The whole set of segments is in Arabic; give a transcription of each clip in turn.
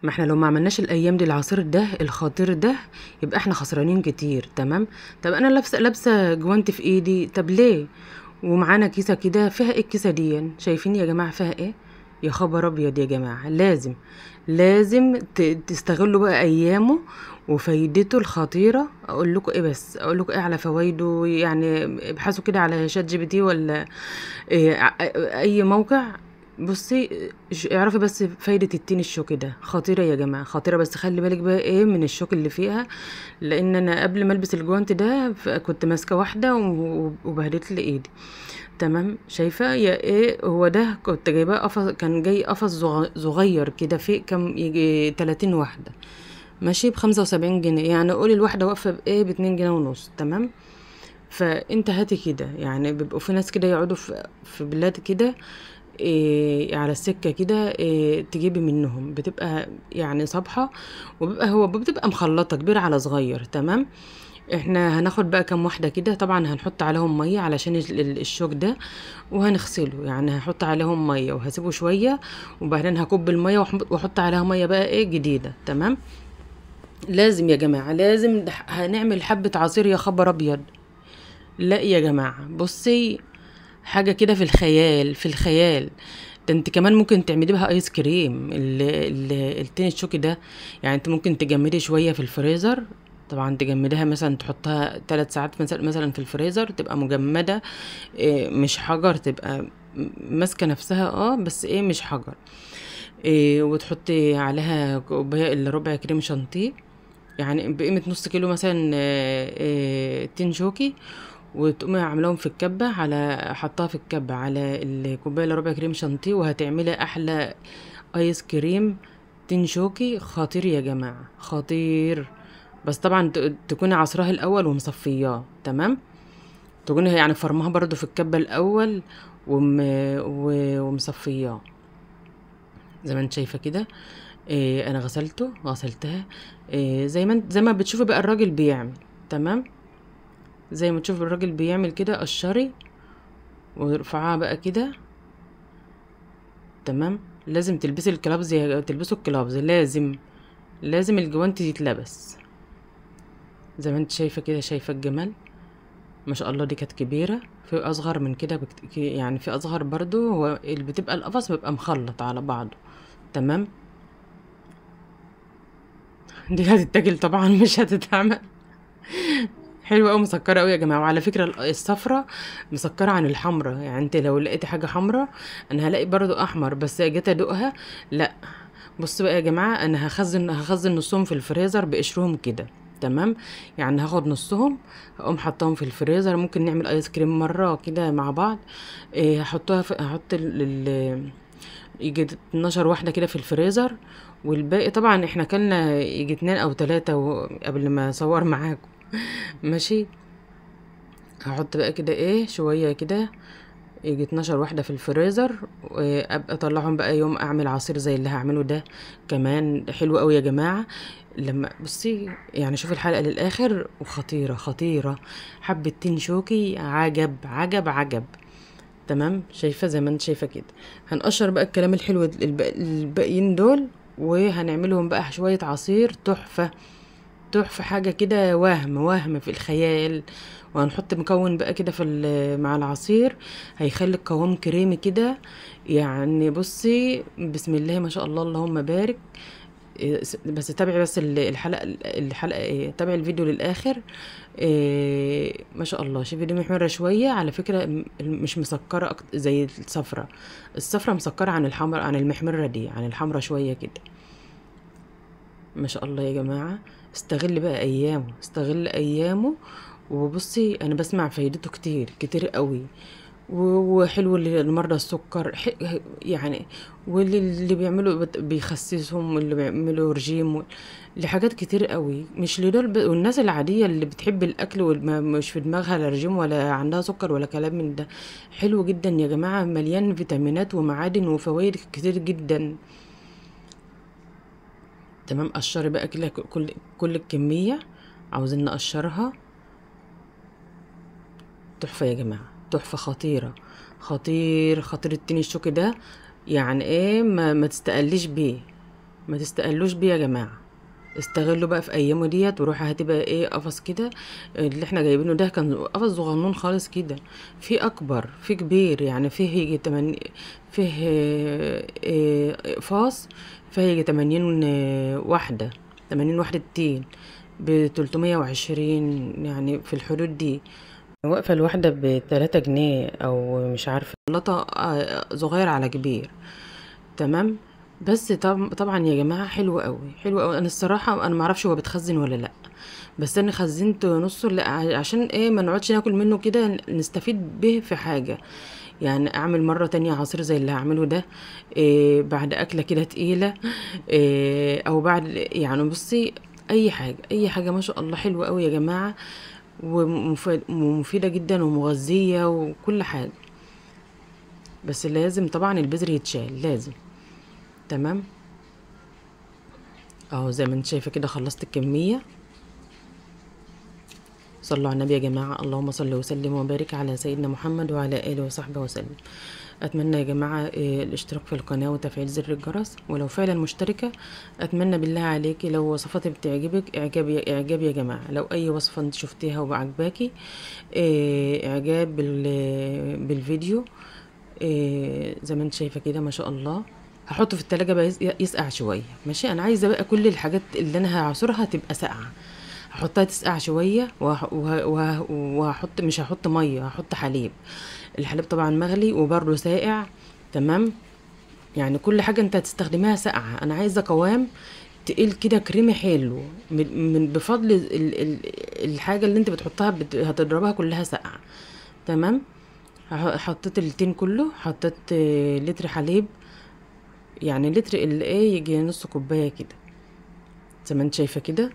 ما احنا لو ما عملناش الايام دي العصير ده الخطير ده، يبقى احنا خسرانين كتير. تمام. طب انا لابسه جوانت في ايدي، طب ليه؟ ومعانا كيسه كده، فيها ايه الكيسه دي؟ شايفين يا جماعه فيها ايه؟ يا خبر ابيض يا جماعه. لازم تستغلوا بقى ايامه وفايدته الخطيره. اقول لكم ايه؟ بس اقول لكم ايه على فوائده؟ يعني ابحثوا كده على شات جي بي تي ولا إيه، اي موقع. بصي اعرفي بس فايدة التين الشوكي ده خطيرة يا جماعة، خطيرة. بس خلي بالك بقى ايه من الشوك اللي فيها، لان انا قبل ما البس الجوانت ده كنت ماسكة واحدة وبهدلت لي ايدي. تمام. شايفة يا ايه؟ هو ده كنت جايباه قفص، كان جاي قفص صغير كده، فيه كم يجي 30 واحدة، ماشي ب75 جنيه. يعني قولي الواحدة واقفة بايه؟ ب2 جنيه ونص. تمام. فانت هاتي كده، يعني بيبقوا في ناس كده يقعدوا في بلاد كده، إيه على السكة كده، إيه تجيبي منهم، بتبقى يعني صبحة، وبيبقى هو بتبقى مخلطة كبير على صغير. تمام. احنا هناخد بقى كام واحدة كده، طبعا هنحط عليهم مية علشان الشوك ده، وهنغسله. يعني هحط عليهم مية وهسيبه شوية، وبعدين هكب المية واحط عليها مية بقى ايه جديدة. تمام. لازم يا جماعة، لازم هنعمل حبة عصير يا خبر ابيض. لا يا جماعة بصي، حاجة كده في الخيال، في الخيال. ده انت كمان ممكن تعملي بها ايس كريم التين الشوكي ده. يعني انت ممكن تجمدي شوية في الفريزر، طبعا تجمدها مثلا، تحطها 3 ساعات مثلا في الفريزر، تبقى مجمدة. إيه مش حجر، تبقى ماسكة نفسها، بس ايه مش حجر. إيه، وتحطي عليها كوباية الا ربع كريم شانتيه، يعني بقيمة نص كيلو مثلا، تين شوكي. وتقومي عاملاهم في الكبة، على حطها في الكبة على الكوباية الا ربع كريم شانتيه، وهتعملي احلى ايس كريم تين شوكي خطير يا جماعة، خطير. بس طبعا تكوني عصرها الاول ومصفياه. تمام. تكوني يعني فرمها برضو في الكبة الاول ومصفياه، زي ما انت شايفة كده. إيه انا غسلتها. إيه زي ما بتشوفي بقى الراجل بيعمل. تمام. زي ما تشوف الراجل بيعمل كده، قشري وارفعها بقى كده. تمام. لازم تلبسي الكلابز، تلبسوا الكلابز، لازم الجوانت يتلبس. زي ما انت شايفه كده، شايفه الجمال؟ ما شاء الله. دي كانت كبيره، في اصغر من كده يعني في اصغر برضو. هو اللي بتبقى القفص بيبقى مخلط على بعضه. تمام. دي هتتاكل طبعا، مش هتتعمل. حلوه قوي، مسكره قوي يا جماعه. وعلى فكره الصفرة مسكره عن الحمرا، يعني انت لو لقيتي حاجه حمرا، انا هلاقي برضو احمر، بس جيت ادوقها لا. بص بقى يا جماعه، انا هخزن نصهم في الفريزر بقشرهم كده. تمام. يعني هاخد نصهم، هقوم حطاهم في الفريزر. ممكن نعمل ايس كريم مره كده مع بعض. إيه هحط يجي 12 واحده كده في الفريزر. والباقي طبعا احنا كلنا يجي 2 أو 3 قبل ما اصور معاكم. ماشي. هحط بقى كده ايه شويه كده، يجي 12 واحدة في الفريزر، وابقى اطلعهم بقى يوم اعمل عصير زي اللي هعمله ده. كمان حلو قوي يا جماعة. لما بصي يعني شوف الحلقة للاخر، وخطيرة خطيرة. حبة تين شوكي، عجب عجب عجب. تمام. شايفة زي ما انت شايفة كده. هنقشر بقى الكلام الحلو الباقيين دول، وهنعملهم بقى شوية عصير تحفة. تحفة، حاجة كده وهم في الخيال. وهنحط مكون بقى كده مع العصير، هيخلي القوام كريمي كده. يعني بصي بسم الله ما شاء الله، اللهم بارك. بس تابعي بس الحلقة إيه، تابعي الفيديو للآخر. إيه ما شاء الله. شوفي دي محمرة شوية على فكرة، مش مسكرة زي الصفرة. الصفرة مسكرة عن الحمرا، عن المحمرة دي، عن الحمرا شوية كده. ما شاء الله يا جماعة. استغل بقى ايامه، استغل ايامه. وبصي انا بسمع فايدته كتير كتير قوي. وحلو لمرضى السكر، يعني واللي بيعملوا بيخسسهم، واللي بيعملوا رجيم لحاجات كتير قوي. مش لدول والناس العادية اللي بتحب الاكل ومش في دماغها لا رجيم ولا عندها سكر ولا كلام من ده. حلو جدا يا جماعة، مليان فيتامينات ومعادن وفوائد كتير جدا. تمام. قشري بقى كده كل الكمية، عاوزين نقشرها. تحفة يا جماعة، تحفة خطيرة. خطير خطير التين الشوكي ده. يعني ايه ما تستقليش بيه. ما تستقلوش بيه يا جماعه. استغلوا بقى في ايامه ديت، وروح هاتي بقى ايه قفص كده. اللي احنا جايبينه ده كان قفص صغنون خالص كده، في اكبر في كبير، يعني فيه يجي فيه فاص، فيه يجي 80 واحدة، 80 وحدة تين ب320، يعني في الحدود دي. واقفة الواحدة ب3 جنيه أو مش عارفة، لطة صغير على كبير. تمام. بس طبعا يا جماعة حلو قوي، حلو قوي. أنا الصراحة أنا معرفش هو بتخزن ولا لأ، بس أنا خزنت نصه عشان إيه ما نقعدش ناكل منه كده، نستفيد به في حاجة. يعني أعمل مرة تانية عصير زي اللي هعمله ده، إيه بعد أكلة كده تقيلة، إيه أو بعد يعني بصي، أي حاجة أي حاجة ما شاء الله حلوة قوي يا جماعة، ومفيدة جدا ومغذية وكل حاجة. بس لازم طبعا البذر يتشال لازم. تمام. اهو زي ما انت شايفة كده خلصت الكمية. صلوا على النبي يا جماعة، اللهم صل وسلم وبارك على سيدنا محمد وعلى آله وصحبه وسلم. أتمنى يا جماعة الاشتراك في القناة وتفعيل زر الجرس، ولو فعلا مشتركة أتمنى بالله عليكي لو وصفاتي بتعجبك إعجاب يا جماعة. لو أي وصفة انت شفتيها وعجباكي إعجاب بالفيديو. زي ما انت شايفة كده ما شاء الله. هحطه في التلاجة بقى يسقع شوية. ماشي. أنا عايزة بقى كل الحاجات اللي أنا هعصرها تبقى ساقعة. هحطها تسقع شويه، وهحط مش هحط ميه، هحط حليب. الحليب طبعا مغلي وبرده ساقع. تمام. يعني كل حاجه انت هتستخدمها ساقعه. انا عايزه قوام تقيل كده كريمي حلو، من بفضل الحاجه اللي انت بتحطها هتضربها كلها ساقعه. تمام. حطيت التين كله، حطيت لتر حليب، يعني لتر اللي ايه يجي نص كوبايه كده زي ما انت شايفه كده.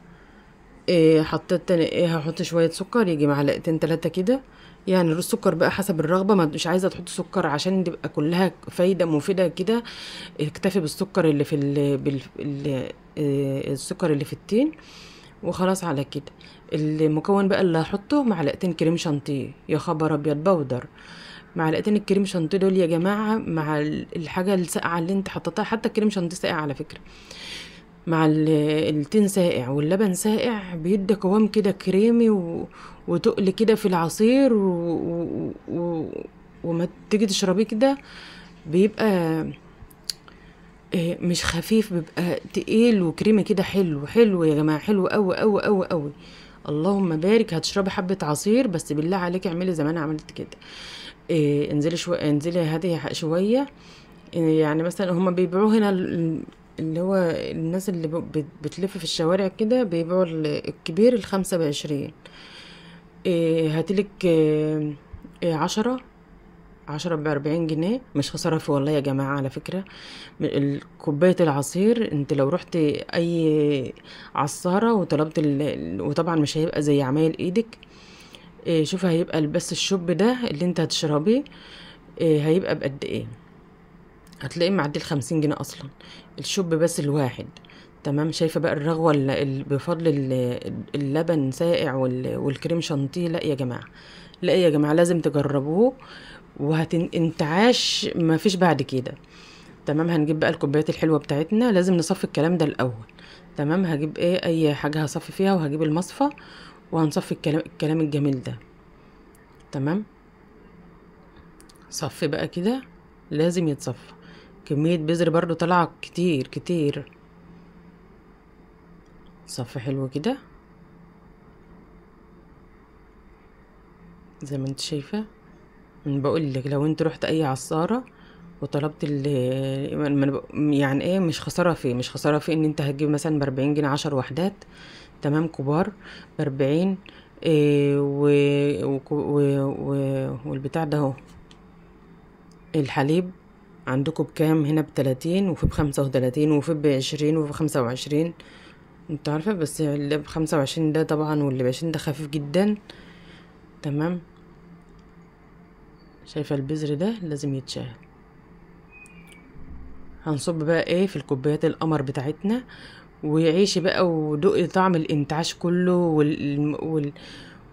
حطيت تاني هحط شوية سكر يجي معلقتين 3 كده. يعني السكر بقى حسب الرغبة، ما مش عايزة تحط سكر عشان تبقى كلها فايدة مفيدة كده. اكتفي بالسكر اللي في السكر اللي في التين وخلاص على كده. المكون بقى اللي هحطه معلقتين كريم شانتيه، يا خبر ابيض بودر. معلقتين الكريم شانتيه دول يا جماعة مع الحاجة الساقعة اللي انت حطيتها، حتى الكريم شانتيه ساقع على فكرة، مع التين ساقع واللبن ساقع، بيدي قوام كده كريمي وتقل كده في العصير وما تيجي تشربيه كده بيبقى مش خفيف، بيبقى تقيل وكريمي كده. حلو حلو يا جماعة، حلو قوي قوي قوي قوي. اللهم بارك. هتشربي حبة عصير بس بالله عليك اعملي زي ما انا عملت كده. انزلي شوية، انزلي هاتي شوية. يعني مثلا هما بيبيعوه هنا اللي هو الناس اللي بتلف في الشوارع كده، بيبيعوا الكبير ال25. هاتلك 10 ب40 جنيه، مش خسارة في والله يا جماعة على فكرة. كوباية العصير انت لو رحت اي عصارة وطلبت وطبعا مش هيبقى زي عمايل ايدك. شوف هيبقى بس الشوب ده اللي انت هتشربيه هيبقى بقد ايه. هتلاقيه معدي ال50 جنيه اصلا الشوب بس الواحد. تمام. شايفه بقى الرغوه بفضل اللبن ساقع والكريم شانتيه. لا يا جماعه، لا يا جماعه لازم تجربوه وهتنتعاش ما فيش بعد كده. تمام. هنجيب بقى الكوبايات الحلوه بتاعتنا، لازم نصفي الكلام ده الاول. تمام. هجيب اي حاجه هصفي فيها، وهجيب المصفى وهنصفي الكلام الجميل ده. تمام. صفي بقى كده، لازم يتصفى. كمية بذر برضو طلع كتير كتير. صف حلو كده زي ما انت شايفة. من بقول لك لو انت رحت اي عصارة وطلبت يعني ايه، مش خسارة فيه، مش خسارة فيه ان انت هتجيب مثلا ب40 جنيه 10 وحدات. تمام. كبار ب40. إيه والبتاع ده اهو. الحليب عندكم بكام؟ هنا ب30 وفي ب35 وفي ب20 وفي 25. انت عارفة، بس اللي ب25 ده طبعا واللي ب20 ده خفيف جدا. تمام. شايفة البذر ده لازم يتشال. هنصب بقى ايه في الكوبايات القمر بتاعتنا، وعيشي بقى ودوقي طعم الانتعاش كله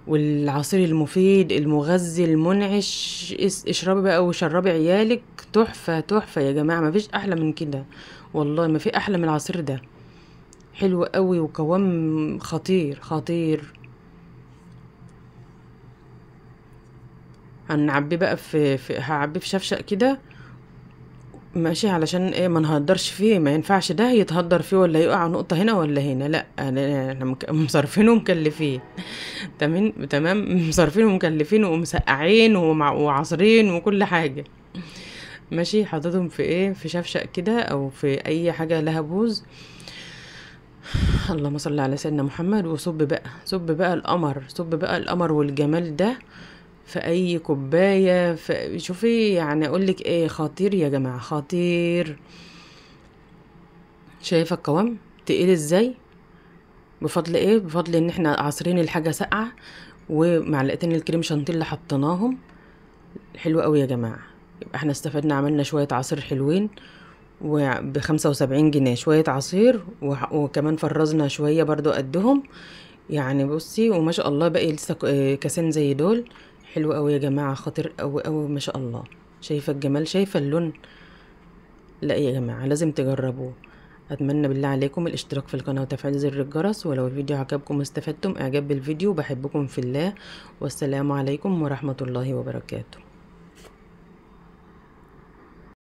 والعصير المفيد المغذي المنعش. اشربي بقى وشربي عيالك. تحفة تحفة يا جماعة، مفيش احلى من كده. والله ما في احلى من العصير ده، حلو قوي وقوام خطير خطير. هنعبيه بقى هعبيه في شفشق كده، ماشي، علشان ايه ما نهدرش فيه، ما ينفعش ده يتهدر فيه ولا يقع نقطة هنا ولا هنا، لا احنا مصرفين ومكلفين. تمام تمام، مصرفين ومكلفين ومسقعين وعصرين وكل حاجة. ماشي، حطيتهم في ايه، في شفشق كده او في اي حاجة لها بوز. اللهم صل على سيدنا محمد. وصب بقى، صب بقى القمر، صب بقى القمر والجمال ده في اي كوبايه. شوفي يعني اقول لك ايه، خطير يا جماعه خطير. شايفه القوام تقيل ازاي؟ بفضل ايه؟ بفضل ان احنا عصرين الحاجه ساقعه، ومعلقتين الكريم شانتيه اللي حطيناهم. حلو قوي يا جماعه. يبقى احنا استفدنا، عملنا شويه عصير حلوين ب75 جنيه، شويه عصير وكمان فرزنا شويه برضو قدهم. يعني بصي، وما شاء الله باقي لسه كاسين زي دول. حلو قوي يا جماعه، خطير قوي قوي ما شاء الله. شايفه الجمال، شايفه اللون. لا يا جماعه لازم تجربوه. اتمنى بالله عليكم الاشتراك في القناه وتفعيل زر الجرس، ولو الفيديو عجبكم واستفدتم اعجاب بالفيديو. بحبكم في الله، والسلام عليكم ورحمه الله وبركاته.